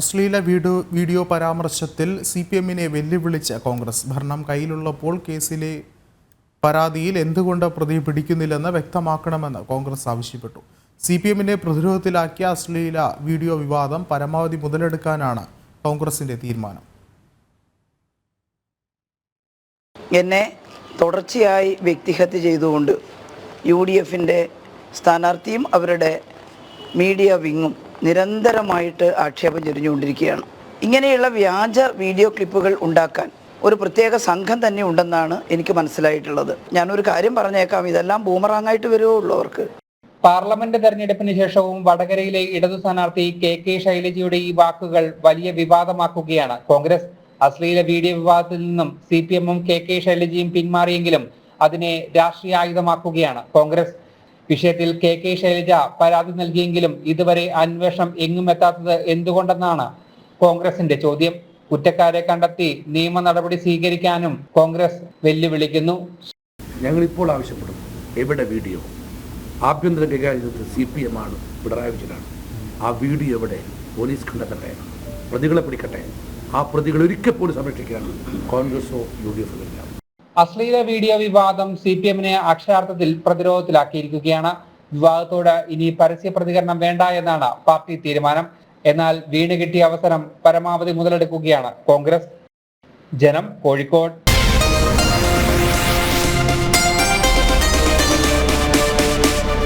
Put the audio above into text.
അശ്ലീല വീഡിയോ പരാമർശത്തിൽ CPM-നെ വെല്ലുവിളിച്ച കോൺഗ്രസ് ഭരണം കയ്യിലുള്ളപ്പോൾ കേസിലെ പരാതിയിൽ എന്തുകൊണ്ട് പ്രതി പിടിക്കുന്നില്ലെന്ന് വ്യക്തമാക്കണമെന്ന് കോൺഗ്രസ് ആവശ്യപ്പെട്ടു. CPM-നെ പ്രതിരോധത്തിലാക്കിയ അശ്ലീല വീഡിയോ വിവാദം പരമാവധി മുതലെടുക്കാനാണ് കോൺഗ്രസിന്റെ തീരുമാനം. എന്നെ തുടർച്ചയായി വ്യക്തിഹത്യ ചെയ്തുകൊണ്ട് UDF-ന്റെ സ്ഥാനാർത്ഥിയും അവരുടെ മീഡിയ വിങ്ങും നിരന്തരമായിട്ട് ആക്ഷേപം ചൊരിഞ്ഞുകൊണ്ടിരിക്കുകയാണ്. ഇങ്ങനെയുള്ള വ്യാജ വീഡിയോ ക്ലിപ്പുകൾ ഉണ്ടാക്കാൻ ഒരു പ്രത്യേക സംഘം തന്നെ ഉണ്ടെന്നാണ് എനിക്ക് മനസ്സിലായിട്ടുള്ളത്. ഞാനൊരു കാര്യം പറഞ്ഞേക്കാം, ഇതെല്ലാം ബൂമറാങ്ങായിട്ട് വരുവുള്ളൂ അവർക്ക്. പാർലമെന്റ് തെരഞ്ഞെടുപ്പിന് ശേഷവും വടകരയിലെ ഇടതു സ്ഥാനാർത്ഥി KK ശൈലജയുടെ ഈ വാക്കുകൾ വലിയ വിവാദമാക്കുകയാണ് കോൺഗ്രസ്. അശ്ലീല വീഡിയോ വിവാദത്തിൽ നിന്നും CPM-ഉം KK ശൈലജയും പിന്മാറിയെങ്കിലും അതിനെ രാഷ്ട്രീയ ആയുധമാക്കുകയാണ് കോൺഗ്രസ്. വിഷയത്തിൽ KK ശൈലജ പരാതി നൽകിയെങ്കിലും ഇതുവരെ അന്വേഷണം എങ്ങും എത്താത്തത് എന്തുകൊണ്ടെന്നാണ് കോൺഗ്രസിന്റെ ചോദ്യം. കുറ്റക്കാരെ കണ്ടെത്തി നിയമ നടപടി സ്വീകരിക്കാനും കോൺഗ്രസ് വെല്ലുവിളിക്കുന്നു. ഞങ്ങൾ ഇപ്പോൾ ആവശ്യപ്പെടുന്നു, എവിടെ വീഡിയോ? ആഭ്യന്തര കൈകാര്യം CPM ആണ്, പിണറായി വിജയനാണ്. ആ വീഡിയോ എവിടെ? പോലീസ് കണ്ടെത്തട്ടെ, പ്രതികളെ പിടിക്കട്ടെ. ആ പ്രതികൾ ഒരിക്കൽ പോലും സംരക്ഷിക്കാൻ കോൺഗ്രസോ UDF-ഓ ഇല്ല. അശ്ലീല വീഡിയോ വിവാദം CPM-നെ അക്ഷരാർത്ഥത്തിൽ പ്രതിരോധത്തിലാക്കിയിരിക്കുകയാണ്. വിവാദത്തോട് ഇനി പരസ്യ പ്രതികരണം വേണ്ട എന്നാണ് പാർട്ടി തീരുമാനം. എന്നാൽ വീണ് കിട്ടിയ അവസരം പരമാവധി മുതലെടുക്കുകയാണ് കോൺഗ്രസ്. ജനം, കോഴിക്കോട്.